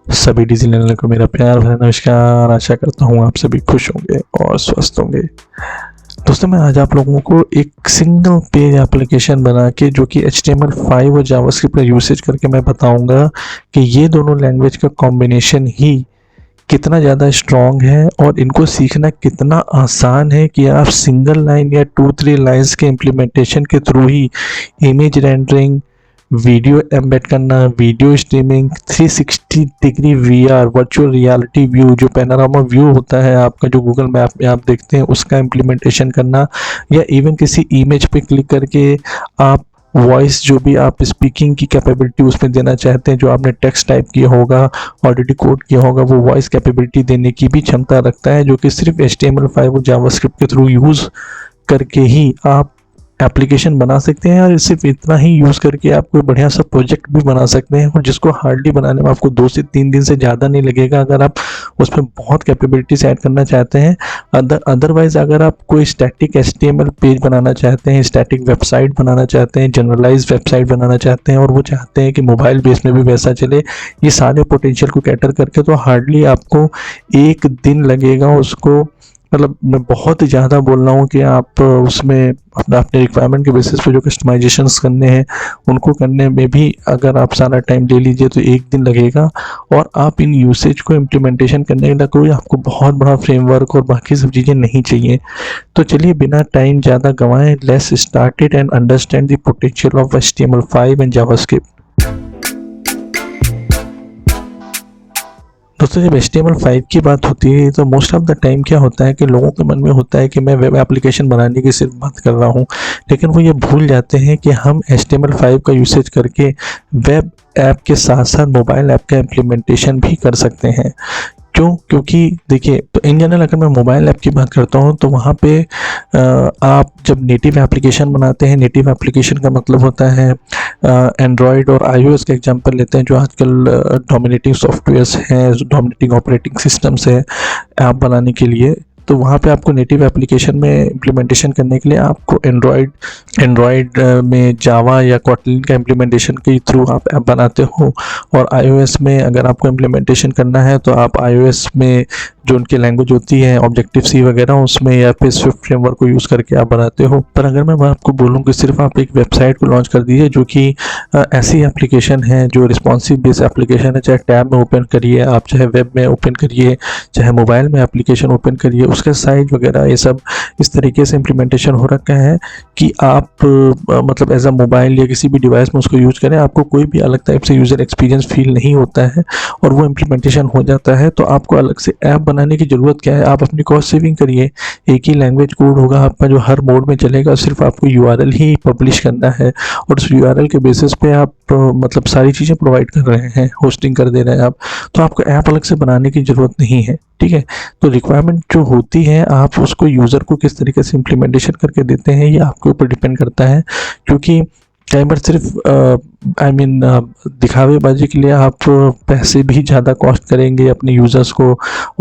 सभी डिजी लर्नर को मेरा प्यार भरा नमस्कार। आशा करता हूँ आप सभी खुश होंगे और स्वस्थ होंगे। दोस्तों, मैं आज आप लोगों को एक सिंगल पेज एप्लीकेशन बना के जो कि HTML5 और जावास्क्रिप्ट का यूसेज करके मैं बताऊंगा कि ये दोनों लैंग्वेज का कॉम्बिनेशन ही कितना ज़्यादा स्ट्रॉन्ग है और इनको सीखना कितना आसान है कि आप सिंगल लाइन या 2-3 लाइंस के इम्प्लीमेंटेशन के थ्रू ही इमेज रेंडरिंग, वीडियो एम्बेड करना, video streaming, 360 degree VR virtual reality view जो पैनोरामा व्यू होता है आपका जो गूगल मैप में आप देखते हैं उसका इम्प्लीमेंटेशन करना, या इवन किसी इमेज पे क्लिक करके आप वॉइस जो भी आप स्पीकिंग की कैपेबिलिटी उसमें देना चाहते हैं, जो आपने टेक्स्ट टाइप किया होगा, ऑलरेडी कोड किया होगा, वो वॉइस कैपेबिलिटी देने की भी क्षमता रखता है, जो कि सिर्फ HTML5 और जावास्क्रिप्ट के थ्रू यूज़ करके ही आप एप्लीकेशन बना सकते हैं। और सिर्फ इतना ही यूज़ करके आप कोई बढ़िया सा प्रोजेक्ट भी बना सकते हैं, और जिसको हार्डली बनाने में आपको 2 से 3 दिन से ज़्यादा नहीं लगेगा अगर आप उसमें बहुत कैपेबिलिटीज ऐड करना चाहते हैं। अदरवाइज़ अगर आप कोई स्टैटिक HTML पेज बनाना चाहते हैं, स्टैटिक वेबसाइट बनाना चाहते हैं, जनरलाइज वेबसाइट बनाना चाहते हैं और वो चाहते हैं कि मोबाइल बेस में भी वैसा चले, ये सारे पोटेंशियल को कैटर करके, तो हार्डली आपको 1 दिन लगेगा उसको। मतलब मैं बहुत ज़्यादा बोल रहा हूँ कि आप उसमें अपने रिक्वायरमेंट के बेसिस पे जो कस्टमाइजेशंस करने हैं उनको करने में भी अगर आप सारा टाइम ले लीजिए तो 1 दिन लगेगा। और आप इन यूसेज को इम्प्लीमेंटेशन करने के लिए कोई आपको बहुत बड़ा फ्रेमवर्क और बाकी सब चीज़ें नहीं चाहिए। तो चलिए बिना टाइम ज़्यादा गंवाएं, let's start and understand the potential of HTML5 and JavaScript. दोस्तों, जब HTML5 की बात होती है तो मोस्ट ऑफ द टाइम क्या होता है कि लोगों के मन में होता है कि मैं वेब एप्लीकेशन बनाने की सिर्फ बात कर रहा हूँ, लेकिन वो ये भूल जाते हैं कि हम HTML5 का यूसेज करके वेब ऐप के साथ साथ मोबाइल ऐप का इम्प्लीमेंटेशन भी कर सकते हैं। क्यों? क्योंकि देखिए, तो इन जनरल अगर मैं मोबाइल ऐप की बात करता हूँ तो वहाँ पे आप जब नेटिव एप्लीकेशन बनाते हैं, नेटिव एप्लीकेशन का मतलब होता है एंड्रॉयड और iOS का एग्जांपल लेते हैं जो आजकल डोमिनेटिंग सॉफ्टवेयर्स हैं, डोमिनेटिंग ऑपरेटिंग सिस्टम्स है ऐप बनाने के लिए। तो वहाँ पे आपको नेटिव एप्लीकेशन में इम्प्लीमेंटेशन करने के लिए आपको एंड्रॉयड में जावा या कॉटलिन का इम्प्लीमेंटेशन के थ्रू आप ऐप बनाते हो, और iOS में अगर आपको इम्प्लीमेंटेशन करना है तो आप iOS में जो उनकी लैंग्वेज होती है ऑब्जेक्टिव सी वगैरह उसमें या फिर स्विफ्ट फ्रेमवर्क को यूज़ करके आप बनाते हो। पर अगर मैं आपको बोलूँ कि सिर्फ आप एक वेबसाइट को लॉन्च कर दीजिए जो कि ऐसी एप्लीकेशन है जो रिस्पॉन्सिव बेस्ड एप्लीकेशन है, चाहे टैब में ओपन करिए आप, चाहे वेब में ओपन करिए, चाहे मोबाइल में एप्लीकेशन ओपन करिए, उसका साइज वगैरह ये सब इस तरीके से इम्प्लीमेंटेशन हो रखा है कि आप मतलब एज अ मोबाइल या किसी भी डिवाइस में उसको यूज़ करें, आपको कोई भी अलग टाइप से यूज़र एक्सपीरियंस फील नहीं होता है और वो इम्प्लीमेंटेशन हो जाता है। तो आपको अलग से ऐप बनाने की ज़रूरत क्या है? आप अपनी कॉस्ट सेविंग करिए। एक ही लैंग्वेज कोड होगा आपका जो हर मोड में चलेगा, सिर्फ आपको URL ही पब्लिश करना है और उस URL के बेसिस पे आप मतलब सारी चीज़ें प्रोवाइड कर रहे हैं, होस्टिंग कर दे रहे हैं आप, तो आपको ऐप अलग से बनाने की ज़रूरत नहीं है। ठीक है, तो रिक्वायरमेंट जो होती है आप उसको यूज़र को किस तरीके से इम्प्लीमेंटेशन करके देते हैं ये आपके ऊपर डिपेंड करता है। क्योंकि कई बार सिर्फ दिखावेबाजी के लिए आप पैसे भी ज़्यादा कॉस्ट करेंगे अपने यूज़र्स को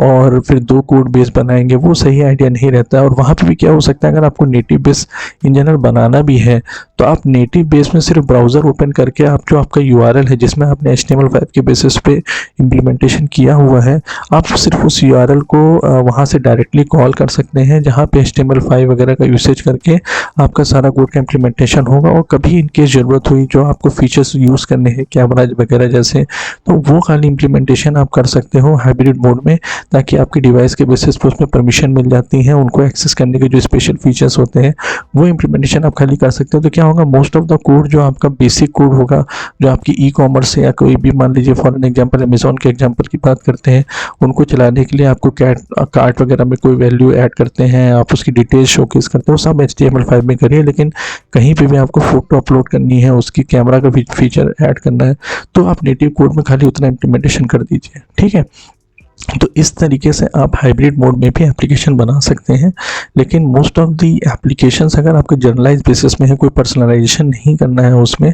और फिर 2 कोड बेस बनाएंगे, वो सही आइडिया नहीं रहता है। और वहाँ पे भी क्या हो सकता है, अगर आपको नेटिव बेस इन जनरल बनाना भी है तो आप नेटिव बेस में सिर्फ ब्राउज़र ओपन करके आप जो आपका URL है जिसमें आपने HTML5 के बेसिस पे इम्प्लीमेंटेशन किया हुआ है, आप सिर्फ उस URL को वहाँ से डायरेक्टली कॉल कर सकते हैं जहाँ पे HTML5 वगैरह का यूसेज करके आपका सारा कोड का इम्प्लीमेंटेशन होगा। और कभी इनकेस ज़रूरत हुई जो आपको फीचर्स यूज़ करने हैं कैमरा वगैरह जैसे, तो वो खाली इम्प्लीमेंटेशन आप कर सकते हो हाइब्रिड मोड में, ताकि आपकी डिवाइस के बेसिस पे उसमें परमिशन मिल जाती हैं, उनको एक्सेस करने के जो स्पेशल फीचर्स होते हैं वो इम्प्लीमेंटेशन आप खाली कर सकते हो। तो क्या होगा, मोस्ट ऑफ द कोड जो आपका बेसिक कोड होगा जो आपकी ई-कॉमर्स से या कोई भी, मान लीजिए फॉर एन एग्जाम्पल अमेजोन के एग्जाम्पल की बात करते हैं, उनको चलाने के लिए आपको कार्ट वगैरह में कोई वैल्यू ऐड करते हैं, आप उसकी डिटेल्स शोकेस करते हो, सब HTML5 में करिए। लेकिन कहीं पे भी आपको फ़ोटो अपलोड करनी है, उसकी कैमरा का फीचर ऐड करना है, तो आप नेटिव कोड में खाली उतना इम्प्लीमेंटेशन कर दीजिए। ठीक है, तो इस तरीके से आप हाइब्रिड मोड में भी एप्लीकेशन बना सकते हैं। लेकिन मोस्ट ऑफ दी एप्लीकेशंस अगर आपके जनरलाइज बेसिस में है, कोई पर्सनलाइजेशन नहीं करना है उसमें,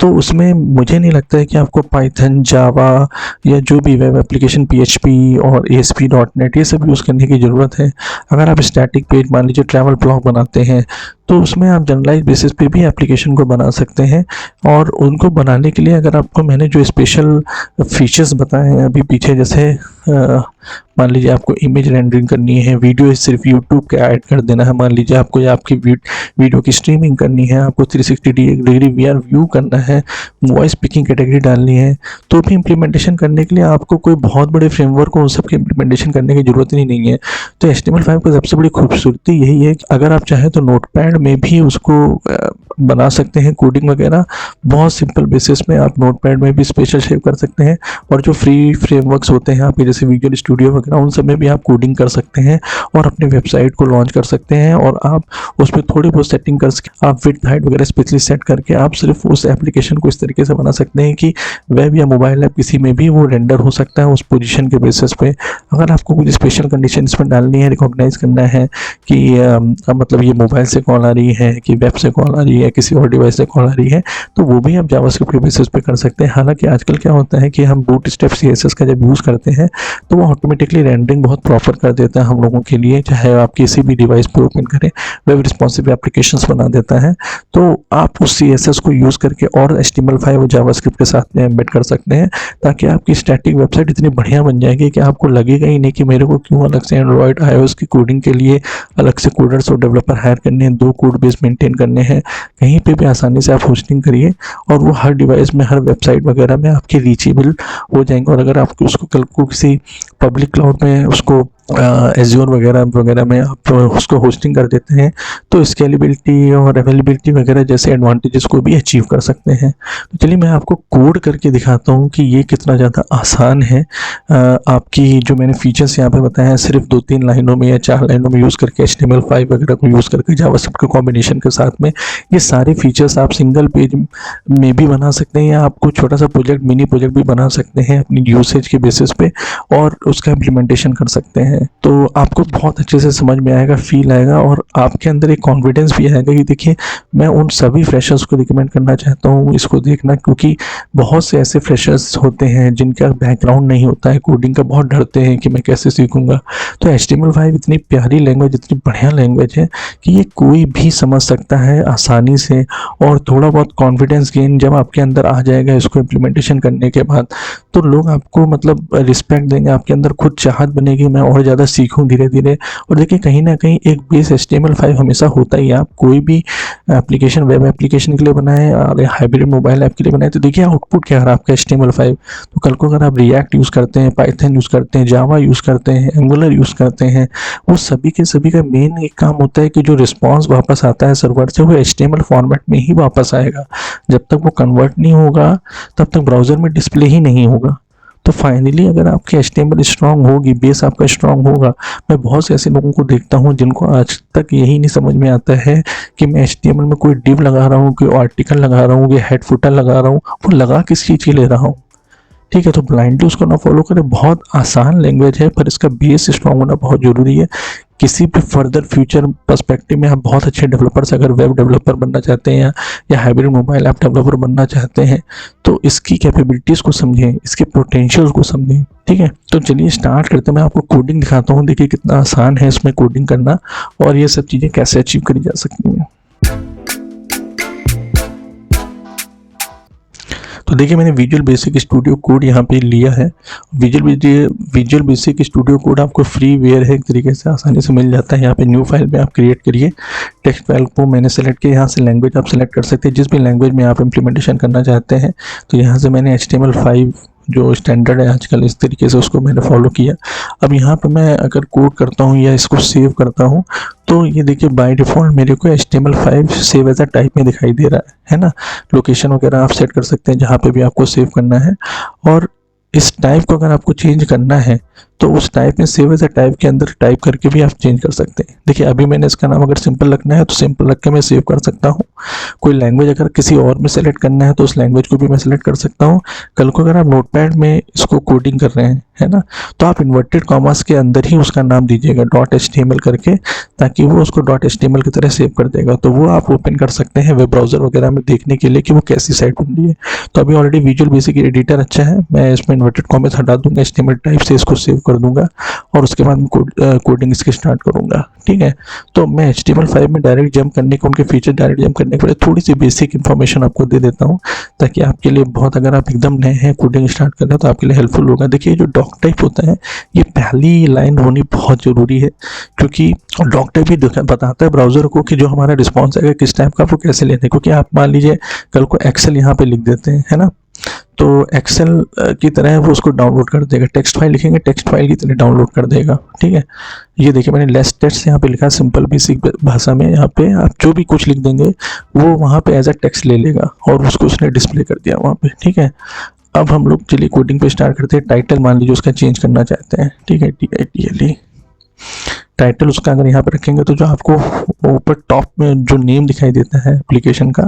तो उसमें मुझे नहीं लगता है कि आपको पाइथन, जावा या जो भी वेब एप्लीकेशन PHP और ASP.NET ये सब यूज़ करने की ज़रूरत है। अगर आप स्टैटिक पेज मान लीजिए ट्रैवल ब्लॉग बनाते हैं तो उसमें आप जनरलाइज बेसिस पे भी एप्लीकेशन को बना सकते हैं। और उनको बनाने के लिए अगर आपको मैंने जो स्पेशल फीचर्स बताए हैं अभी पीछे, जैसे मान लीजिए आपको इमेज रेंडरिंग करनी है, वीडियो सिर्फ यूट्यूब के ऐड कर देना है, मान लीजिए आपको या आपकी वीडियो की स्ट्रीमिंग करनी है, आपको 360 डिग्री वीआर व्यू करना है, वॉइस पिकिंग कैटेगरी डालनी है, तो भी इम्प्लीमेंटेशन करने के लिए आपको कोई बहुत बड़े फ्रेमवर्क को उन सब के इम्प्लीमेंटेशन करने की ज़रूरत ही नहीं है। तो HTML5 की सबसे बड़ी खूबसूरती यही है कि अगर आप चाहें तो नोटपैड में भी उसको बना सकते हैं कोडिंग वगैरह, बहुत सिंपल बेसिस में आप नोटपैड में भी स्पेशल शेप कर सकते हैं। और जो फ्री फ्रेमवर्क्स होते हैं आपके जैसे विजुअल स्टूडियो वगैरह, उन सब में भी आप कोडिंग कर सकते हैं और अपनी वेबसाइट को लॉन्च कर सकते हैं। और आप उस पर थोड़ी बहुत सेटिंग कर सकते, आप विड्थ हाइट वगैरह स्पेशली सेट करके आप सिर्फ उस एप्लीकेशन को इस तरीके से बना सकते हैं कि वेब या मोबाइल ऐप किसी में भी वो रेंडर हो सकता है उस पोजीशन के बेसिस पे। अगर आपको कुछ स्पेशल कंडीशन इसमें डालनी है, रिकॉग्नाइज करना है कि मतलब ये मोबाइल से कॉल आ रही है कि वेब से कॉल आ रही है, किसी और डिवाइस से कॉल आ रही है, तो वो भी आप जावास्क्रिप्ट के बेसिस पे कर सकते हैं। हालांकि आजकल क्या होता है कि हम बूटस्ट्रैप CSS का जब यूज़ करते हैं तो वो ऑटोमेटिकली रेंडरिंग बहुत प्रॉपर कर देता है हम लोगों के लिए, चाहे आप किसी भी डिवाइस पे ओपन करें, वेब रिस्पॉन्सिव एप्लीकेशंस बना देता है। तो आप उस CSS को यूज़ करके और HTML5 और जावास्क्रिप्ट के साथ में एम्बेड कर सकते हैं, ताकि आपकी स्टैटिक वेबसाइट इतनी बढ़िया बन जाएगी कि आपको लगेगा ही नहीं कि मेरे को क्यों अलग से एंड्रॉयड iOS की कोडिंग के लिए अलग से कोडर्स और डेवलपर हायर करने हैं, 2 कोड बेस मेंटेन करने हैं। कहीं पे भी आसानी से आप होस्टिंग करिए और वो हर डिवाइस में, हर वेबसाइट वगैरह में आपके रीचेबल हो जाएंगे। और अगर आप उसको कल को किसी पब्लिक क्लाउड में उसको एज्योर वगैरह में आप उसको होस्टिंग कर देते हैं तो स्केलेबिलिटी और अवेलेबिलिटी वगैरह जैसे एडवांटेजेस को भी अचीव कर सकते हैं। तो चलिए मैं आपको कोड करके दिखाता हूँ कि ये कितना ज़्यादा आसान है। आपकी जो मैंने फीचर्स यहाँ पे बताए हैं सिर्फ 2-3 लाइनों में या 4 लाइनों में यूज़ करके, HTML5 वगैरह को यूज़ करके, जावास्क्रिप्ट के कॉम्बिनेशन के साथ में ये सारे फीचर्स आप सिंगल पेज में भी बना सकते हैं या आपको छोटा सा प्रोजेक्ट, मिनी प्रोजेक्ट भी बना सकते हैं अपनी यूसेज के बेसिस पे और उसका इम्प्लीमेंटेशन कर सकते हैं। तो आपको बहुत अच्छे से समझ में आएगा, फील आएगा और आपके अंदर एक कॉन्फिडेंस भी आएगा कि देखिए मैं उन सभी फ्रेशर्स को रिकमेंड करना चाहता हूँ इसको देखना, क्योंकि बहुत से ऐसे फ्रेशर्स होते हैं जिनका बैकग्राउंड नहीं होता है कोडिंग का, बहुत डरते हैं कि मैं कैसे सीखूंगा। तो HTML5 इतनी प्यारी लैंग्वेज, इतनी बढ़िया लैंग्वेज है कि ये कोई भी समझ सकता है आसानी से। और थोड़ा बहुत कॉन्फिडेंस गेन जब आपके अंदर आ जाएगा इसको इम्प्लीमेंटेशन करने के बाद, तो लोग आपको मतलब रिस्पेक्ट देंगे, आपके अंदर खुद चाहत बनेगी मैं और ज़्यादा सीखूं धीरे धीरे। और देखिए कहीं ना कहीं एक बेस HTML5 हमेशा होता ही है। आप कोई भी एप्लीकेशन, वेब एप्लीकेशन के लिए बनाए और हाइब्रिड मोबाइल ऐप के लिए बनाए, तो देखिए आउटपुट क्या आ रहा है आपका HTML5। तो कल को अगर आप रिएक्ट यूज़ करते हैं, पाइथन यूज़ करते हैं, जावा यूज़ करते हैं, एंगुलर यूज़ करते हैं, वो सभी के सभी का मेन एक काम होता है कि जो रिस्पॉन्स वापस आता है सर्वर से वो HTML फॉर्मेट में ही वापस आएगा। जब तक वो कन्वर्ट नहीं होगा तब तक ब्राउज़र में डिस्प्ले ही नहीं होगा। तो फाइनली अगर आपकी HTML स्ट्रांग होगी, बेस आपका स्ट्रांग होगा, मैं बहुत से ऐसे लोगों को देखता हूं जिनको आज तक यही नहीं समझ में आता है कि मैं HTML में कोई डिव लगा रहा हूं, कोई आर्टिकल लगा रहा हूं, कोई हेड फुटर लगा रहा हूं, वो लगा किस चीज़ के ले रहा हूं। ठीक है, तो ब्लाइंडली उसको ना फॉलो करें। बहुत आसान लैंग्वेज है पर इसका बेस स्ट्रांग होना बहुत ज़रूरी है। किसी भी फर्दर फ्यूचर पर्सपेक्टिव में आप बहुत अच्छे डेवलपर्स, अगर वेब डेवलपर बनना चाहते हैं या हाइब्रिड मोबाइल ऐप डेवलपर बनना चाहते हैं, तो इसकी कैपेबिलिटीज़ को समझें, इसके पोटेंशियल्स को समझें। ठीक है, तो चलिए स्टार्ट करते हैं। मैं आपको कोडिंग दिखाता हूँ, देखिए कितना आसान है इसमें कोडिंग करना और ये सब चीज़ें कैसे अचीव करी जा सकती हैं। तो देखिए मैंने विजुअल बेसिक स्टूडियो कोड यहाँ पे लिया है। विजुअल बेसिक स्टूडियो कोड आपको फ्री वेयर है, एक तरीके से आसानी से मिल जाता है। यहाँ पे न्यू फाइल में आप क्रिएट करिए। टेक्स्ट फाइल को मैंने सेलेक्ट किया, यहाँ से लैंग्वेज आप सेलेक्ट कर सकते हैं जिस भी लैंग्वेज में आप इम्प्लीमेंटेशन करना चाहते हैं। तो यहाँ से मैंने HTML5 जो स्टैंडर्ड है आजकल इस तरीके से उसको मैंने फॉलो किया। अब यहाँ पे मैं अगर कोड करता हूँ या इसको सेव करता हूँ तो ये देखिए बाय डिफ़ॉल्ट मेरे को HTML5 save as a type में दिखाई दे रहा है ना। लोकेशन वगैरह आप सेट कर सकते हैं जहाँ पे भी आपको सेव करना है। और इस टाइप को अगर आपको चेंज करना है तो उस टाइप में सेव एज अ टाइप के अंदर टाइप करके भी आप चेंज कर सकते हैं। देखिए अभी मैंने इसका नाम अगर सिंपल रखना है तो सिंपल रख के मैं सेव कर सकता हूँ। कोई लैंग्वेज अगर किसी और में सेलेक्ट करना है तो उस लैंग्वेज को भी मैं सेलेक्ट कर सकता हूँ। कल को अगर आप नोटपैड में इसको कोडिंग कर रहे हैं, है ना, तो आप इन्वर्टेड कॉमास के अंदर ही उसका नाम दीजिएगा .html करके, ताकि वो उसको .html की तरह सेव कर देगा। तो वो आप ओपन कर सकते हैं वेब ब्राउज़र वगैरह में देखने के लिए कि वो कैसी साइट बन रही है। तो अभी ऑलरेडी विजुअल बेसिक एडिटर अच्छा है, मैं इसमें इन्वर्टेड कॉमास हटा दूंगा, HTML टाइप से इसको सेव कर दूंगा और उसके बाद कोडिंग इसकी स्टार्ट करूंगा। ठीक है, तो मैं HTML5 में डायरेक्ट जंप करने को, उनके फीचर डायरेक्ट जंप करने के पहले थोड़ी सी बेसिक इन्फॉर्मेशन आपको दे देता हूँ, ताकि आपके लिए बहुत, अगर आप एकदम नए हैं कोडिंग स्टार्ट कर रहे हैं तो आपके लिए हेल्पफुल होगा। देखिए जो डॉक टाइप होता है, ये पहली लाइन होनी बहुत ज़रूरी है, क्योंकि डॉक टाइप भी बताता है ब्राउज़र को कि जो हमारा रिस्पॉन्स है किस टाइप का, वो कैसे लेते हैं। क्योंकि आप मान लीजिए कल को एक्सेल यहाँ पे लिख देते हैं, है ना, तो एक्सेल की तरह वो उसको डाउनलोड कर देगा। टेक्स्ट फाइल लिखेंगे, टेक्स्ट फाइल की तरह डाउनलोड कर देगा। ठीक है, ये देखिए मैंने लेस टेक्स्ट यहाँ पे लिखा, सिंपल बेसिक भाषा में। यहाँ पे आप जो भी कुछ लिख देंगे वो वहाँ पे एज अ टेक्स्ट ले लेगा और उसको उसने डिस्प्ले कर दिया वहाँ पे। ठीक है, अब हम लोग चलिए कोडिंग पे स्टार्ट करते हैं। टाइटल मान लीजिए उसका चेंज करना चाहते हैं। ठीक है, TITLE टाइटल उसका अगर यहाँ पे रखेंगे तो जो आपको ऊपर टॉप में जो नेम दिखाई देता है एप्लीकेशन का,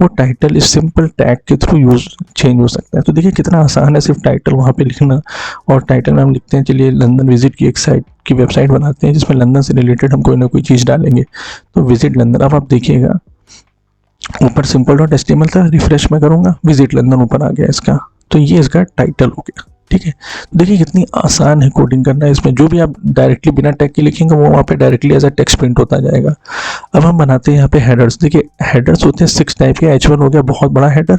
वो टाइटल इस सिंपल टैग के थ्रू यूज चेंज हो सकता है। तो देखिए कितना आसान है सिर्फ टाइटल वहाँ पे लिखना। और टाइटल में हम लिखते हैं, चलिए लंदन विजिट की एक साइट की वेबसाइट बनाते हैं जिसमें लंदन से रिलेटेड हम कोई ना कोई चीज़ डालेंगे। तो विजिट लंदन, अब आप देखिएगा ऊपर simple.html था, रिफ्रेश में करूँगा, विजिट लंदन ऊपर आ गया इसका। तो ये इसका टाइटल हो गया। ठीक है, देखिए कितनी आसान है कोडिंग करना। इसमें जो भी आप डायरेक्टली बिना टैग के लिखेंगे वो वहाँ पे directly as a text print होता जाएगा। अब हम बनाते हैं यहाँ पे हेडर्स। देखिए हेडर्स होते हैं 6 टाइप के। H1 हो गया बहुत बड़ा हेडर,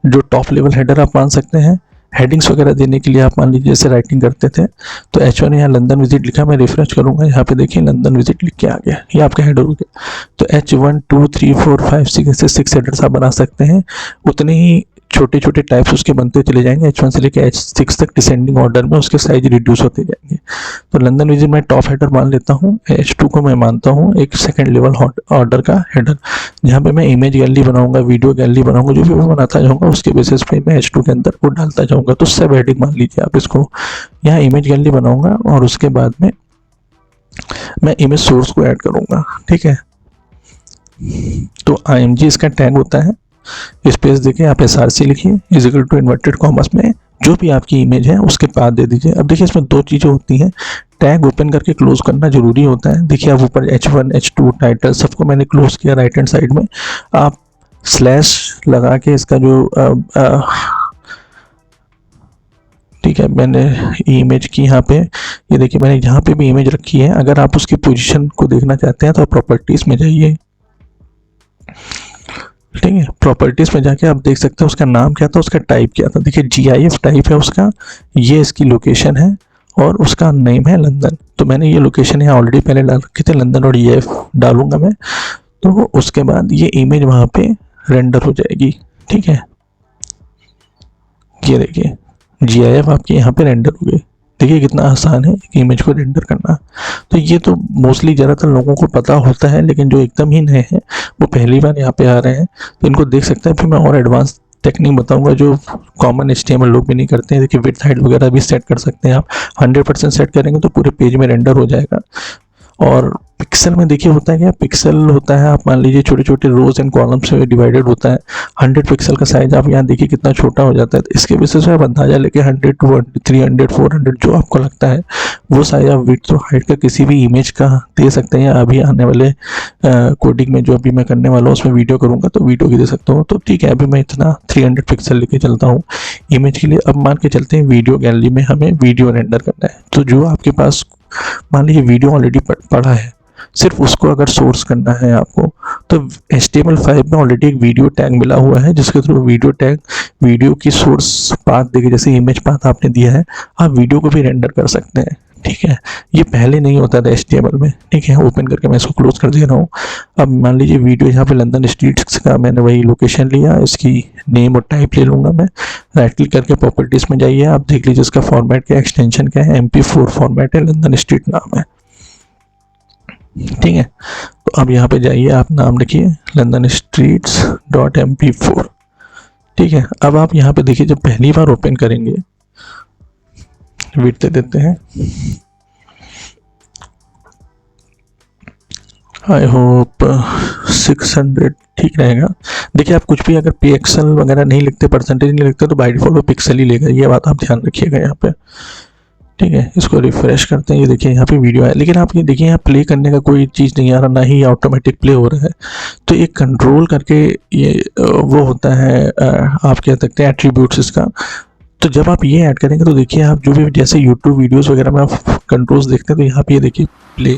जो टॉप लेवल हेडर आप मान सकते हैं। हेडिंग्स वगैरह देने के लिए आप मान लीजिए जैसे राइटिंग करते थे, तो H1 यहाँ लंदन विजिट लिखा, मैं रिफ्रेश करूँगा, यहाँ पे देखिए लंदन विजिट लिख के आ गया, ये आपका हेडर हो गया। तो H1 2 3 4 5 6 ऐसे 6 हेडर्स आप बना सकते हैं। उतने ही छोटे छोटे टाइप्स उसके बनते चले जाएंगे, H1 से लेकर H6 तक डिसेंडिंग ऑर्डर में उसके साइज रिड्यूस होते जाएंगे। तो लंदन विजिट मैं टॉप हेडर मान लेता हूँ, H2 को मैं मानता हूँ एक सेकंड लेवल ऑर्डर का हेडर, जहाँ पे मैं इमेज गैलरी बनाऊंगा, वीडियो गैलरी बनाऊंगा, जो भी मैं बनाता जाऊँगा उसके बेसिस पे मैं H2 के अंदर वो डालता जाऊँगा। तो सब हेडिंग मान लीजिए आप इसको, यहाँ इमेज गैलरी बनाऊंगा और उसके बाद में मैं इमेज सोर्स को ऐड करूँगा। ठीक है, तो IMG इसका टैग होता है। स्पेस देखिए आप SRC लिखिए, is equal to inverted commas में जो भी आपकी इमेज है उसके बाद दे दीजिए। अब देखिए इसमें 2 चीज़ें होती हैं, टैग ओपन करके क्लोज करना जरूरी होता है। देखिए आप ऊपर H1 H2 टाइटल सबको मैंने क्लोज किया, राइट हैंड साइड में आप स्लैश लगा के इसका जो ठीक है, मैंने इमेज की यहाँ पे, ये देखिए मैंने यहाँ पे भी इमेज रखी है। अगर आप उसकी पोजीशन को देखना चाहते हैं तो आप प्रॉपर्टीज में जाइए। ठीक है, प्रॉपर्टीज में जाके आप देख सकते हैं उसका नाम क्या था, उसका टाइप क्या था। देखिए GIF टाइप है उसका, ये इसकी लोकेशन है और उसका नेम है लंदन। तो मैंने ये लोकेशन यहाँ ऑलरेडी पहले डाल रखे थे, लंदन और EF डालूंगा मैं, तो उसके बाद ये इमेज वहाँ पे रेंडर हो जाएगी। ठीक है, ये देखिए GIF आपके यहाँ पे रेंडर हो गई। देखिए कितना आसान है एक इमेज को रेंडर करना। तो ये तो मोस्टली ज़्यादातर लोगों को पता होता है, लेकिन जो एकदम ही नए हैं वो पहली बार यहाँ पे आ रहे हैं तो इनको देख सकते हैं। फिर मैं और एडवांस टेक्निक बताऊंगा जो कॉमन HTML लोग भी नहीं करते हैं। देखिए विड्थ हाइट वगैरह भी सेट कर सकते हैं आप, 100% सेट करेंगे तो पूरे पेज में रेंडर हो जाएगा। और पिक्सल में देखिए होता है क्या, पिक्सल होता है आप मान लीजिए छोटे छोटे रोज एंड कॉलम्स से डिवाइडेड होता है। 100 पिक्सल का साइज आप यहाँ देखिए कितना छोटा हो जाता है। तो इसके बेसिस पे आप अंदाजा लेके 100 200 300 400 जो आपको लगता है वो साइज आप विड्थ और हाइट का किसी भी इमेज का दे सकते हैं। या अभी आने वाले कोडिंग में जो अभी मैं करने वाला हूँ उसमें वीडियो करूँगा तो वीडियो की दे सकता हूँ। तो ठीक है, अभी मैं इतना 300 पिक्सल लेके चलता हूँ इमेज के लिए। अब मान के चलते हैं वीडियो गैलरी में हमें वीडियो रेंडर करना है। तो जो आपके पास मान लीजिए वीडियो ऑलरेडी पड़ा है, सिर्फ उसको अगर सोर्स करना है आपको, तो HTML5 में ऑलरेडी एक वीडियो टैग मिला हुआ है जिसके थ्रू वीडियो टैग वीडियो की सोर्स पाथ देके, जैसे इमेज पाथ आपने दिया है आप वीडियो को भी रेंडर कर सकते हैं। ठीक है, ये पहले नहीं होता था HTML में। ठीक है, ओपन करके मैं इसको क्लोज कर दे रहा हूँ। अब मान लीजिए वीडियो यहाँ पे लंदन स्ट्रीट्स का मैंने वही लोकेशन लिया, इसकी नेम और टाइप ले लूँगा मैं। राइट क्लिक करके प्रॉपर्टीज में जाइए, आप देख लीजिए इसका फॉर्मेट क्या, एक्सटेंशन क्या है, MP4 फॉर्मेट है, लंदन स्ट्रीट नाम है। ठीक है, तो अब यहाँ पे जाइए, आप नाम लिखिए लंदन स्ट्रीट्स .mp4। ठीक है, अब आप यहाँ पे देखिए जब पहली बार ओपन करेंगे, विड्थ दे देते हैं, आई होप 600 ठीक रहेगा। देखिए आप कुछ भी अगर पिक्सल वगैरह नहीं लिखते, परसेंटेज नहीं लिखते, तो बाय डिफॉल्ट वो पिक्सल ही लेगा, ये बात आप ध्यान रखिएगा यहाँ पे। ठीक है, इसको रिफ्रेश करते हैं, ये देखिए यहाँ पे वीडियो है, लेकिन आप ये देखिए यहाँ प्ले करने का कोई चीज़ नहीं आ रहा, ना ही ऑटोमेटिक प्ले हो रहा है। तो एक कंट्रोल करके ये वो होता है, आप कह सकते हैं एट्रीब्यूट्स इसका। तो जब आप ये ऐड करेंगे तो देखिए आप जो भी जैसे यूट्यूब वीडियोस वगैरह में आप कंट्रोल्स देखते हैं तो यहाँ पे ये देखिए प्ले,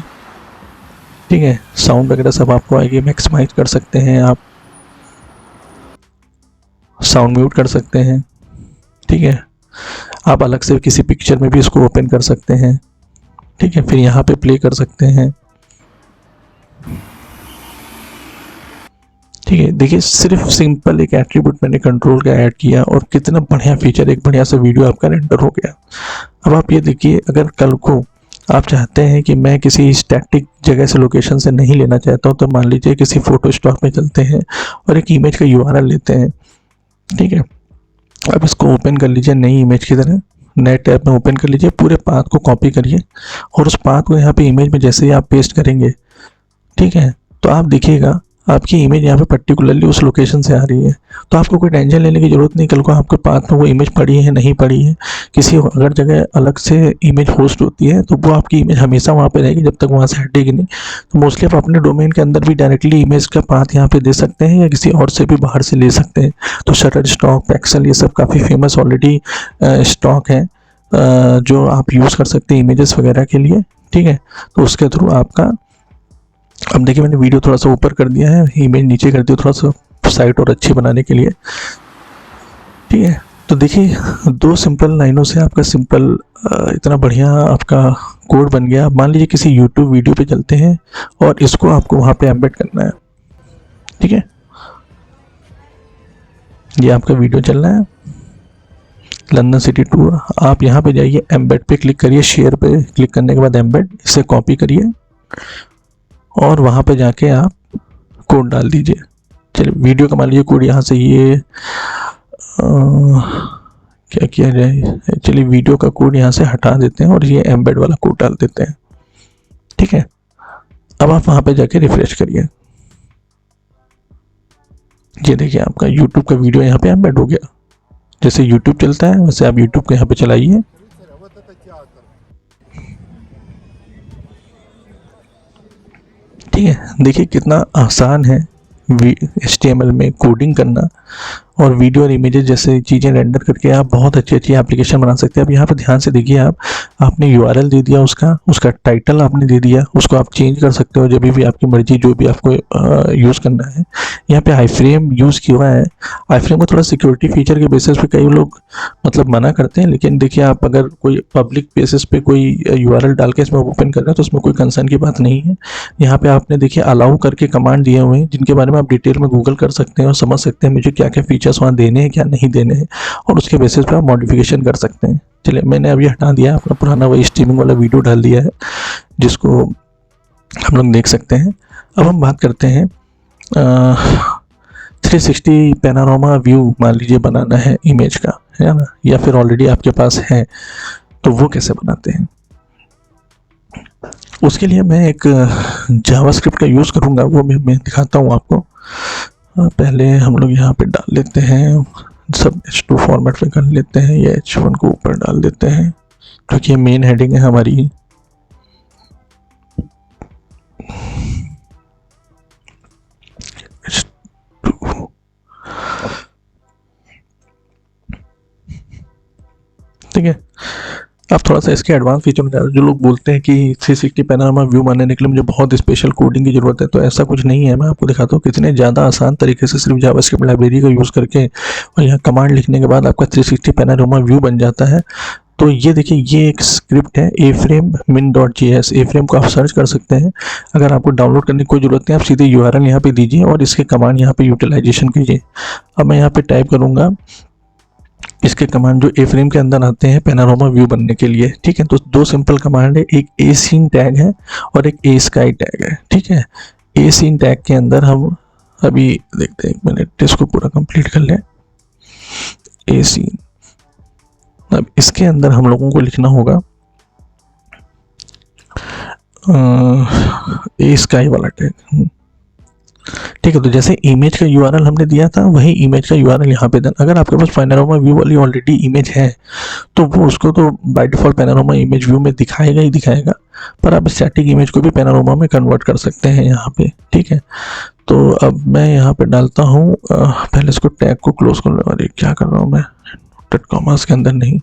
ठीक है, साउंड वगैरह सब आपको आएगी, मैक्सिमाइज कर सकते हैं आप, साउंड म्यूट कर सकते हैं, ठीक है। आप अलग से किसी पिक्चर में भी इसको ओपन कर सकते हैं, ठीक है, फिर यहाँ पे प्ले कर सकते हैं, ठीक है। देखिए सिर्फ सिंपल एक एट्रीब्यूट मैंने कंट्रोल का ऐड किया और कितना बढ़िया फीचर, एक बढ़िया सा वीडियो आपका रेंडर हो गया। अब आप ये देखिए, अगर कल को आप चाहते हैं कि मैं किसी स्टैटिक जगह से लोकेशन से नहीं लेना चाहता हूँ, तो मान लीजिए किसी फोटो स्टॉक में चलते हैं और एक इमेज का यूआरएल लेते हैं, ठीक है। अब इसको ओपन कर लीजिए नई इमेज की तरह, नए टैब में ओपन कर लीजिए, पूरे पाथ को कॉपी करिए और उस पाथ को यहाँ पे इमेज में जैसे ही आप पेस्ट करेंगे, ठीक है, तो आप देखिएगा आपकी इमेज यहाँ पे पर्टिकुलरली उस लोकेशन से आ रही है। तो आपको कोई टेंशन लेने की ज़रूरत नहीं, कल को आपके पाथ में वो इमेज पड़ी है नहीं पड़ी है, किसी अगर जगह अलग से इमेज होस्ट होती है तो वो आपकी इमेज हमेशा वहाँ पे रहेगी जब तक वहाँ से हटेगी नहीं। तो मोस्टली आप अपने डोमेन के अंदर भी डायरेक्टली इमेज का पाथ यहाँ पे दे सकते हैं या किसी और से भी बाहर से ले सकते हैं। तो शटर स्टॉक, पैक्सल, ये सब काफ़ी फेमस ऑलरेडी स्टॉक है जो आप यूज़ कर सकते हैं इमेजेस वगैरह के लिए, ठीक है। तो उसके थ्रू आपका, अब देखिए मैंने वीडियो थोड़ा सा ऊपर कर दिया है, इमेज नीचे कर दिया थोड़ा सा साइट और अच्छी बनाने के लिए, ठीक है। तो देखिए 2 सिंपल लाइनों से आपका सिंपल इतना बढ़िया आपका कोड बन गया। मान लीजिए किसी यूट्यूब वीडियो पे चलते हैं और इसको आपको वहाँ पे एम्बेड करना है, ठीक है। ये आपका वीडियो चल रहा है लंदन सिटी टूर, आप यहाँ पे जाइए, एम्बेड पे क्लिक करिए, शेयर पे क्लिक करने के बाद एम्बेड, इसे कॉपी करिए और वहाँ पे जाके आप कोड डाल दीजिए। चलिए वीडियो का मान लीजिए कोड यहाँ से ये क्या किया जाए, चलिए वीडियो का कोड यहाँ से हटा देते हैं और ये एम्बेड वाला कोड डाल देते हैं, ठीक है। अब आप वहाँ पे जाके रिफ्रेश करिए, ये देखिए आपका यूट्यूब का वीडियो यहाँ पे एम्बेड हो गया। जैसे यूट्यूब चलता है वैसे आप यूट्यूब को यहाँ पे चलाइए, ठीक है। देखिए कितना आसान है HTML में कोडिंग करना और वीडियो और इमेजेस जैसे चीज़ें रेंडर करके आप बहुत अच्छी अच्छी एप्लीकेशन बना सकते हैं। अब यहाँ पर ध्यान से देखिए, आपने URL दे दिया, उसका टाइटल आपने दे दिया, उसको आप चेंज कर सकते हो जब भी आपकी मर्जी, जो भी आपको यूज़ करना है। यहाँ पे आई फ्रेम यूज़ किया हुआ है। आई फ्रेम को थोड़ा सिक्योरिटी फीचर के बेसिस पे कई लोग मतलब मना करते हैं, लेकिन देखिए आप अगर कोई पब्लिक बेसिस पे कोई URL डाल के इसमें ओपन कर रहे हैं तो उसमें कोई कंसर्न की बात नहीं है। यहाँ पे आपने देखिए अलाउ करके कमांड दिए हुए हैं जिनके बारे में आप डिटेल में गूगल कर सकते हैं और समझ सकते हैं मुझे क्या क्या फीचर्स वहाँ देने हैं क्या नहीं देने हैं, और उसके बेसिस पे आप मॉडिफिकेशन कर सकते हैं। चलिए मैंने अभी हटा दिया, अपना पुराना वही स्ट्रीमिंग वाला वीडियो डाल दिया है जिसको हम लोग देख सकते हैं। अब हम बात करते हैं 360 पैनोरामा व्यू मान लीजिए बनाना है इमेज का, है ना, या फिर ऑलरेडी आपके पास है, तो वो कैसे बनाते हैं। उसके लिए मैं एक जावास्क्रिप्ट का यूज़ करूँगा, वो मैं दिखाता हूँ आपको। पहले हम लोग यहाँ पे डाल लेते हैं, सब H2 फॉर्मेट में कर लेते हैं, ये H1 को ऊपर डाल देते हैं क्योंकि ये मेन हेडिंग है हमारी। ठीक है, अब थोड़ा सा इसके एडवांस फीचर में जो लोग बोलते हैं कि 360 पैनोरामा व्यू बनाने के लिए मुझे बहुत स्पेशल कोडिंग की ज़रूरत है, तो ऐसा कुछ नहीं है। मैं आपको दिखाता हूँ कितने ज़्यादा आसान तरीके से सिर्फ जावास्क्रिप्ट लाइब्रेरी का यूज़ करके और यहाँ कमांड लिखने के बाद आपका 360 पैनोरामा व्यू बन जाता है। तो ये देखिए, ये एक स्क्रिप्ट है A-frame min.js। A-frame को आप सर्च कर सकते हैं। अगर आपको डाउनलोड करने की कोई ज़रूरत नहीं, आप सीधे URL यहाँ पे दीजिए और इसके कमांड यहाँ पे यूटिलाइजेशन कीजिए। अब मैं यहाँ पे टाइप करूँगा इसके कमांड जो A-frame के अंदर आते हैं पैनोरामा व्यू बनने के लिए, ठीक है। तो 2 सिंपल कमांड है, एक ascene टैग है और एक asky टैग है, ठीक है। ascene टैग के अंदर हम अभी देखते हैं, 1 मिनट इसको पूरा कंप्लीट कर लें। ascene, अब इसके अंदर हम लोगों को लिखना होगा asky वाला टैग, ठीक है। तो जैसे इमेज का URL हमने दिया था वही इमेज का URL यहाँ पे देना। अगर आपके पास पैनोरामा व्यू वाली ऑलरेडी इमेज है तो वो उसको तो by default panorama image view में दिखाएगा ही दिखाएगा, पर आप स्टैटिक इमेज को भी पैनोरामा में कन्वर्ट कर सकते हैं यहाँ पे, ठीक है। तो अब मैं यहाँ पे डालता हूँ, पहले इसको टैग को क्लोज कर लो। अरे क्या कर रहा हूँ मैं, कॉमर्स के अंदर नहीं,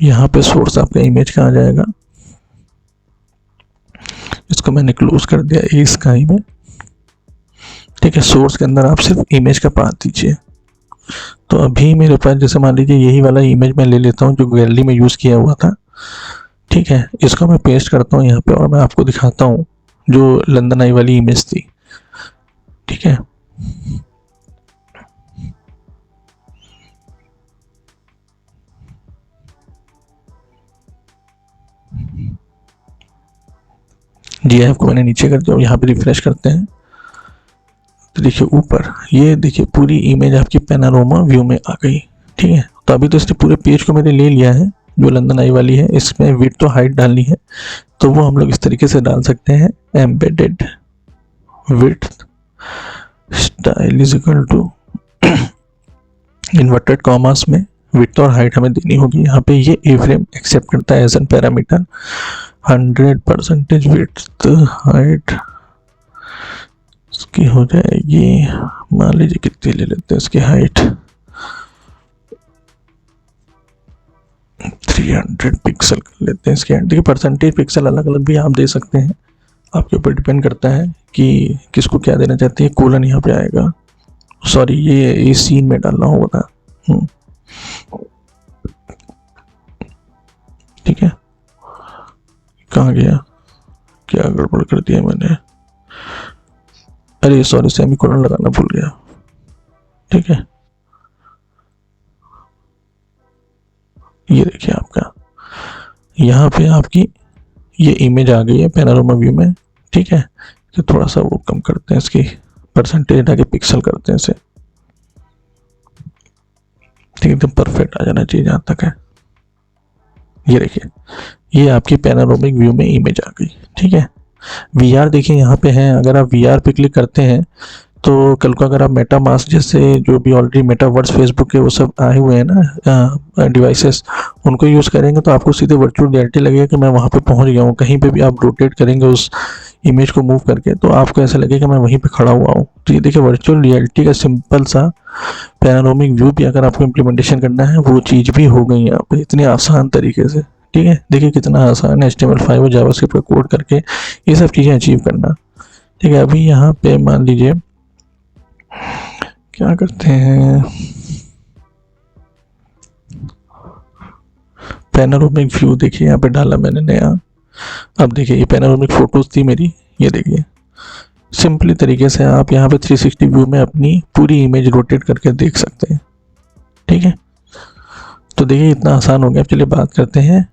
यहाँ पे सोर्स आपका इमेज का आ जाएगा। इसको मैंने क्लोज कर दिया ए स्काई में, ठीक है। सोर्स के अंदर आप सिर्फ इमेज का पाथ दीजिए। तो अभी मेरे पास जैसे मान लीजिए यही वाला इमेज मैं ले लेता हूँ जो गैलरी में यूज़ किया हुआ था, ठीक है। इसको मैं पेस्ट करता हूँ यहाँ पे और मैं आपको दिखाता हूँ जो लंदन आई वाली इमेज थी, ठीक है। GIF को मैंने नीचे कर दिया, यहाँ पे रिफ्रेश करते हैं तो देखिए ऊपर ये देखिए पूरी इमेज आपकी पैनोरामा व्यू में आ गई, ठीक है। तो अभी तो इसने पूरे पेज को मैंने ले लिया है जो लंदन आई वाली है। इसमें विड्थ तो हाइट डालनी है तो वो हम लोग इस तरीके से डाल सकते हैं, embedded width style is equal to inverted commas में विड्थ और हाइट हमें देनी होगी। यहाँ पे ये ए फ्रेम एक्सेप्ट करता है as an parameter. 100% width height इसकी हो जाएगी, मान लीजिए कितनी ले लेते हैं इसकी हाइट, 300 पिक्सल कर लेते हैं इसकी। देखिए परसेंटेज पिक्सल अलग अलग भी आप दे सकते हैं, आपके ऊपर डिपेंड करता है कि किसको क्या देना चाहते हैं। कोलन यहाँ पे आएगा, सॉरी ये सीन में डालना होगा था, ठीक है। कहाँ गया, क्या गड़बड़ कर दिया मैंने, अरे सॉरी सेमीकोलन लगाना भूल गया, ठीक है। ये देखिए आपका यहाँ पे आपकी ये इमेज आ गई है पैनोरामा व्यू में, ठीक है। तो थोड़ा सा वो कम करते हैं इसकी परसेंटेज, आगे पिक्सल करते हैं इसे, ठीक है। एकदम परफेक्ट आ जाना चाहिए जहाँ तक है। ये देखिए ये आपकी पैनोरामिक व्यू में इमेज आ गई, ठीक है। VR देखिए यहाँ पे है, अगर आप VR पे क्लिक करते हैं तो कल को अगर आप मेटा मास्क जैसे जो भी ऑलरेडी मेटावर्स फेसबुक के वो सब आए हुए हैं ना डिवाइसेस, उनको यूज़ करेंगे तो आपको सीधे वर्चुअल रियलिटी लगेगा कि मैं वहाँ पे पहुँच गया हूँ। कहीं पे भी आप रोटेट करेंगे उस इमेज को मूव करके तो आपको ऐसा लगेगा कि मैं वहीं पे खड़ा हुआ हूँ। तो ये देखिए वर्चुअल रियलिटी का सिंपल सा पैनोरामिक व्यू भी अगर आपको इम्प्लीमेंटेशन करना है वो चीज़ भी हो गई है आप इतनी आसान तरीके से, ठीक है। देखिए कितना आसान है HTML5 और जावास्क्रिप्ट का कोड करके ये सब चीज़ें अचीव करना, ठीक है। अभी यहाँ पे मान लीजिए क्या करते हैं, पैनोरामिक व्यू देखिए यहाँ पे डाला मैंने नया। अब देखिए ये पैनोरामिक फोटोज थी मेरी, ये देखिए सिंपली तरीके से आप यहाँ पे 360 व्यू में अपनी पूरी इमेज रोटेट करके देख सकते हैं, ठीक है। तो देखिए इतना आसान हो गया। अब चलिए बात करते हैं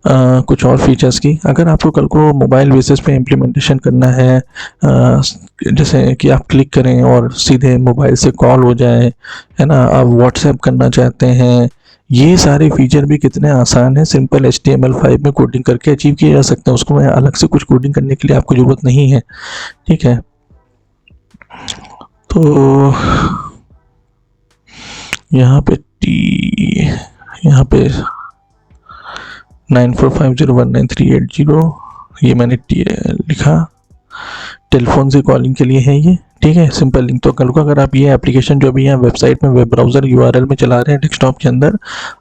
कुछ और फीचर्स की। अगर आपको कल को मोबाइल बेसिस पे इम्प्लीमेंटेशन करना है, जैसे कि आप क्लिक करें और सीधे मोबाइल से कॉल हो जाए, है ना, आप व्हाट्सएप करना चाहते हैं, ये सारे फीचर भी कितने आसान है, सिंपल HTML5 में कोडिंग करके अचीव किए जा सकते हैं। उसको मैं अलग से कुछ कोडिंग करने के लिए आपको ज़रूरत नहीं है, ठीक है। तो यहाँ पे यहाँ पे 94501938 ये मैंने लिखा, टेलीफोन से कॉलिंग के लिए है ये, ठीक है। Simple link. तो कल को अगर आप ये एप्लीकेशन जो भी है वेबसाइट में वेब ब्राउज़र URL में चला रहे हैं डेस्कटॉप के अंदर,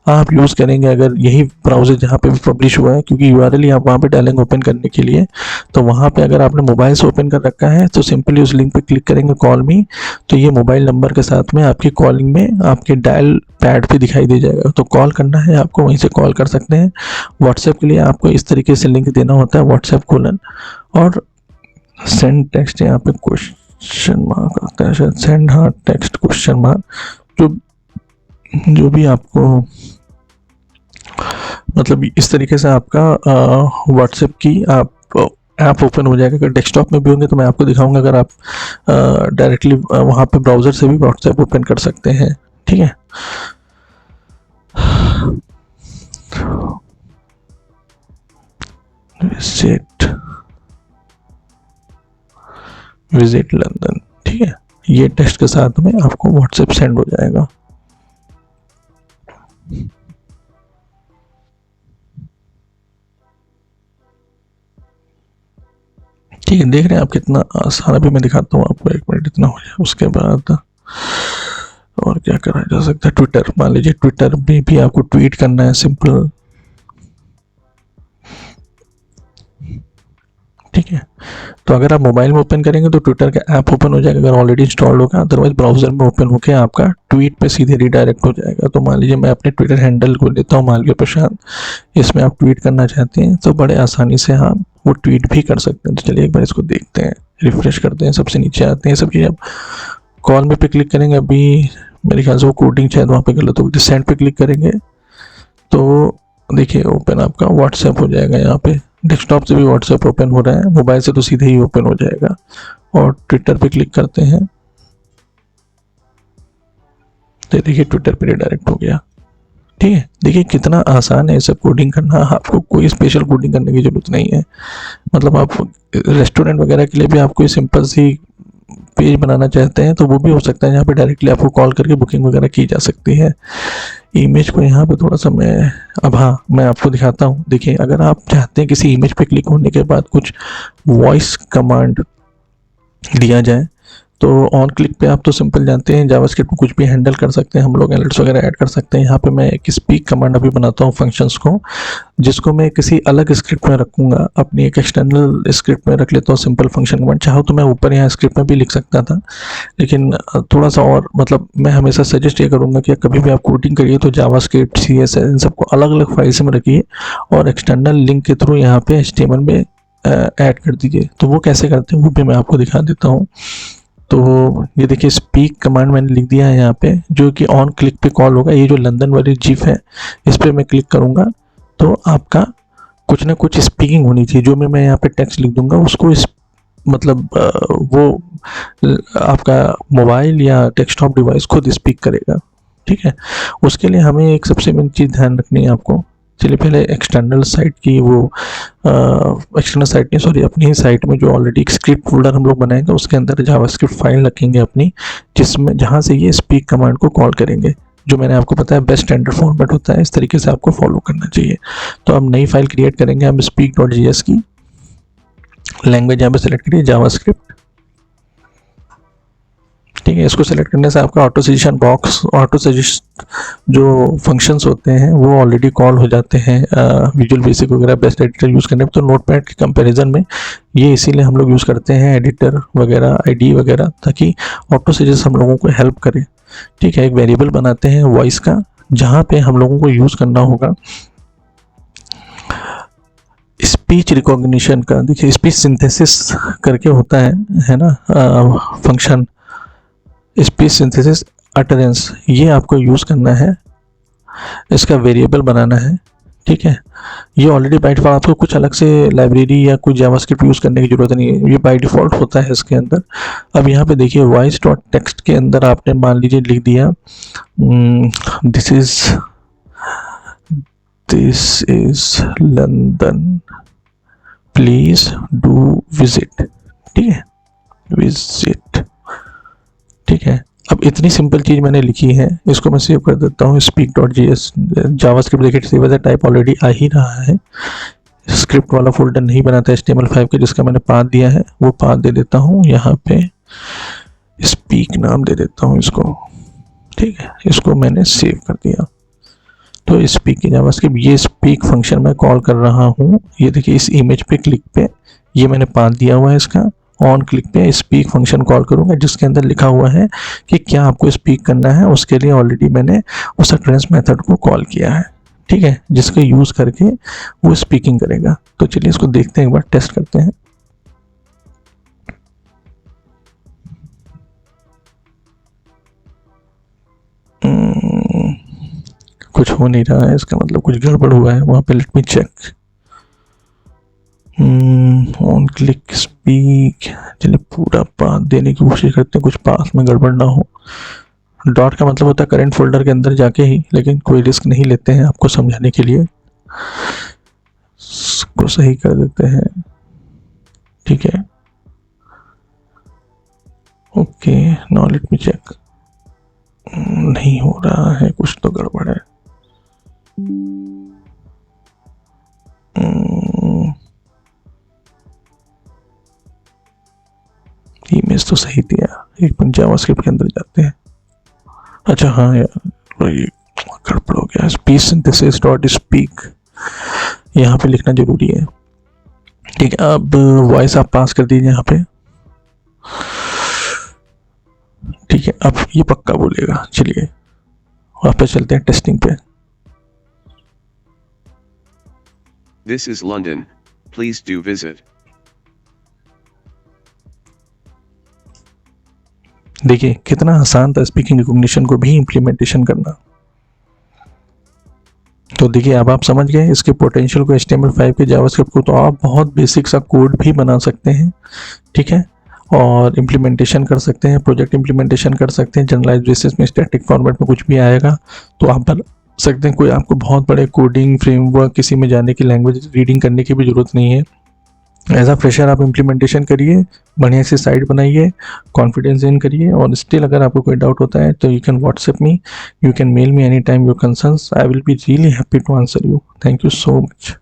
आप यूज़ करेंगे अगर यही ब्राउज़र जहाँ पे भी पब्लिश हुआ है, क्योंकि URL आप वहाँ पे डालेंगे ओपन करने के लिए, तो वहाँ पे अगर आपने मोबाइल से ओपन कर रखा है तो सिंपली उस लिंक पे क्लिक करेंगे कॉल मी, तो ये मोबाइल नंबर के साथ में आपकी कॉलिंग में आपके डायल पैड पे दिखाई दे जाएगा। तो कॉल करना है आपको वहीं से कॉल कर सकते हैं। व्हाट्सएप के लिए आपको इस तरीके से लिंक देना होता है, व्हाट्सएप कोलन और सेंड टेक्स्ट, यहाँ पे क्वेश्चन मार्क आता है शायद, सेंड हाँ टेक्स्ट क्वेश्चन मार्क, जो भी आपको मतलब इस तरीके से आपका व्हाट्सएप की आप ऐप ओपन हो जाएगा। अगर डेस्कटॉप में भी होंगे तो मैं आपको दिखाऊंगा, अगर आप डायरेक्टली वहाँ पे ब्राउज़र से भी व्हाट्सएप ओपन कर सकते हैं, ठीक है। विजिट लंदन, ठीक है। ये टेक्स्ट के साथ में आपको व्हाट्सएप सेंड हो जाएगा। ठीक है, देख रहे हैं आप कितना आसान। अभी मैं दिखाता हूँ आपको, 1 मिनट इतना हो जाए, उसके बाद और क्या करा जा सकता है, ट्विटर, मान लीजिए ट्विटर में भी आपको ट्वीट करना है सिंपल, ठीक है। तो अगर आप मोबाइल में ओपन करेंगे तो ट्विटर का ऐप ओपन हो जाएगा अगर ऑलरेडी इंस्टॉल्ड होगा, अदरवाइज ब्राउजर में ओपन होकर आपका ट्वीट पे सीधे रिडायरेक्ट हो जाएगा। तो मान लीजिए मैं अपने ट्विटर हैंडल को लेता हूँ मालवीय प्रशांत, इसमें आप ट्वीट करना चाहते हैं तो बड़े आसानी से आप वो ट्वीट भी कर सकते हैं। तो चलिए एक बार इसको देखते हैं, रिफ्रेश करते हैं, सबसे नीचे आते हैं, सब चीज़ें। आप कॉल में पे क्लिक करेंगे, अभी मेरे ख्याल से वो कोडिंग शायद वहाँ पे गलत होगी, सेंड पे क्लिक करेंगे तो देखिए ओपन आपका व्हाट्सएप हो जाएगा। यहाँ पे डेस्कटॉप से भी व्हाट्सएप ओपन हो रहा है, मोबाइल से तो सीधे ही ओपन हो जाएगा। और ट्विटर पे क्लिक करते हैं तो देखिए ट्विटर पे रिडायरेक्ट हो गया, ठीक है। देखिए कितना आसान है सब कोडिंग करना, आपको कोई स्पेशल कोडिंग करने की जरूरत नहीं है। मतलब आप रेस्टोरेंट वगैरह के लिए भी आप कोई सिंपल सी पेज बनाना चाहते हैं तो वो भी हो सकता है, यहाँ पे डायरेक्टली आपको कॉल करके बुकिंग वगैरह की जा सकती है। इमेज को यहाँ पे थोड़ा सा अब हाँ मैं आपको दिखाता हूँ। देखिए अगर आप चाहते हैं किसी इमेज पे क्लिक होने के बाद कुछ वॉइस कमांड दिया जाए तो ऑन क्लिक पे आप तो सिंपल जानते हैं जावास्क्रिप्ट में कुछ भी हैंडल कर सकते हैं हम लोग, एलर्ट्स वगैरह ऐड कर सकते हैं। यहाँ पे मैं एक स्पीक कमांड अभी बनाता हूँ फंक्शंस को, जिसको मैं किसी अलग स्क्रिप्ट में रखूंगा, अपनी एक एक्सटर्नल स्क्रिप्ट में रख लेता हूँ सिंपल फंक्शन कमांड। चाहो तो मैं ऊपर यहाँ स्क्रिप्ट में भी लिख सकता था, लेकिन थोड़ा सा और मतलब मैं हमेशा सजेस्ट ये करूँगा कि कभी भी आप कोडिंग करिए तो जावास्क्रिप्ट, CSS इन सबको अलग अलग फाइल्स में रखिए और एक्सटर्नल लिंक के थ्रू यहाँ पे HTML में ऐड कर दीजिए। तो वो कैसे करते हैं वो भी मैं आपको दिखा देता हूँ। तो ये देखिए स्पीक कमांड मैंने लिख दिया है यहाँ पे, जो कि ऑन क्लिक पे कॉल होगा। ये जो लंदन वाली जिफ है इस पर मैं क्लिक करूँगा तो आपका कुछ ना कुछ स्पीकिंग होनी चाहिए। जो मैं यहाँ पे टेक्स्ट लिख दूंगा उसको मतलब वो आपका मोबाइल या डेस्कटॉप डिवाइस खुद स्पीक करेगा, ठीक है। उसके लिए हमें एक सबसे मेन चीज़ ध्यान रखनी है आपको। चलिए पहले एक्सटर्नल साइट की वो एक्सटर्नल साइट नहीं सॉरी अपनी ही साइट में जो ऑलरेडी एक स्क्रिप्ट फोल्डर हम लोग बनाएंगे उसके अंदर जावास्क्रिप्ट फाइल रखेंगे अपनी, जिसमें जहाँ से ये स्पीक कमांड को कॉल करेंगे। जो मैंने आपको बताया बेस्ट स्टैंडर्ड फॉर्मेट होता है, इस तरीके से आपको फॉलो करना चाहिए। तो अब नई फाइल क्रिएट करेंगे हम speak.js की, लैंग्वेज यहाँ पे सेलेक्ट करिए जावास्क्रिप्ट, ठीक है। इसको सेलेक्ट करने से आपका auto suggestion box, auto suggest जो फंक्शंस होते हैं वो ऑलरेडी कॉल हो जाते हैं विजुअल बेसिक वगैरह बेस्ट एडिटर यूज़ करने में। तो नोटपैड के कंपैरिजन में ये इसीलिए हम लोग यूज़ करते हैं एडिटर वगैरह, IDE वगैरह, ताकि ऑटो सजेस्ट हम लोगों को हेल्प करे, ठीक है। एक वेरिएबल बनाते हैं वॉइस का जहाँ पे हम लोगों को यूज़ करना होगा स्पीच रिकॉग्निशन का। देखिए स्पीच सिंथेसिस करके होता है ना फंक्शन, स्पीच सिंथेसिस अटरेंस, ये आपको यूज़ करना है, इसका वेरिएबल बनाना है, ठीक है। ये ऑलरेडी बाय डिफॉल्ट, आपको कुछ अलग से लाइब्रेरी या कुछ जावास्क्रिप्ट यूज़ करने की ज़रूरत नहीं है, ये बाय डिफ़ॉल्ट होता है इसके अंदर। अब यहाँ पे देखिए वॉइस डॉट टेक्स्ट के अंदर आपने मान लीजिए लिख दिया this is London please do visit, ठीक है, विजिट, ठीक है। अब इतनी सिंपल चीज़ मैंने लिखी है, इसको मैं सेव कर देता हूँ speak.js जावास्क्रिप्ट। देखिए save as a type already आ ही रहा है, स्क्रिप्ट वाला फोल्डर नहीं बनाता HTML5 के, जिसका मैंने पाथ दिया है वो पाथ दे देता हूँ यहाँ पे, स्पीक नाम दे देता हूँ इसको, ठीक है। इसको मैंने सेव कर दिया। तो स्पीक की जावास्क्रिप्ट, ये स्पीक फंक्शन मैं कॉल कर रहा हूँ। ये देखिए इस इमेज पे क्लिक पे ये मैंने पाथ दिया हुआ है इसका, ऑन क्लिक पे स्पीक फंक्शन कॉल करूंगा जिसके अंदर लिखा हुआ है कि क्या आपको स्पीक करना है। उसके लिए ऑलरेडी मैंने उस अटरेंस मेथड को कॉल किया है, ठीक है, जिसका यूज़ करके वो स्पीकिंग करेगा। तो चलिए इसको देखते हैं, एक बार टेस्ट करते हैं। कुछ हो नहीं रहा है, इसका मतलब कुछ गड़बड़ हुआ है वहाँ पे। Let me check, on click speak. चलिए पूरा पाथ देने की कोशिश करते हैं, कुछ पाथ में गड़बड़ ना हो। डॉट का मतलब होता है करंट फोल्डर के अंदर जाके ही, लेकिन कोई रिस्क नहीं लेते हैं आपको समझाने के लिए, इसको सही कर देते हैं, ठीक है। Okay now let me check, नहीं हो रहा है, कुछ तो गड़बड़ है। इमेज तो सही दिया, एक मिनट जावास्क्रिप्ट के अंदर जाते हैं। अच्छा हाँ यार, वही गड़बड़ हो गया। स्पीच सिंथेसिस डॉट स्पीक यहाँ पे लिखना जरूरी है। ठीक है, अब वॉइस आप पास कर दीजिए यहाँ पे। ठीक है, अब ये पक्का बोलेगा। चलिए वापस चलते हैं टेस्टिंग पे। This is London, please do visit. देखिए कितना आसान था स्पीकिंग रिकॉग्निशन को भी इम्प्लीमेंटेशन करना। तो देखिए अब आप समझ गए इसके पोटेंशियल को, HTML5 के जावास्क्रिप्ट को। तो आप बहुत बेसिक सा कोड भी बना सकते हैं, ठीक है, और इम्प्लीमेंटेशन कर सकते हैं, प्रोजेक्ट इम्प्लीमेंटेशन कर सकते हैं। जनरलाइज बेसिस में स्टैटिक फॉर्मेट में कुछ भी आएगा तो आप बना सकते हैं। कोई आपको बहुत बड़े कोडिंग फ्रेमवर्क किसी में जाने की, लैंग्वेज रीडिंग करने की भी ज़रूरत नहीं है। एज अ फ्रेशर आप इम्प्लीमेंटेशन करिए, बढ़िया सी साइट बनाइए, कॉन्फिडेंस गेन करिए। और स्टिल अगर आपको कोई डाउट होता है तो you can WhatsApp me, you can mail me any time your concerns. I will be really happy to answer you. Thank you so much.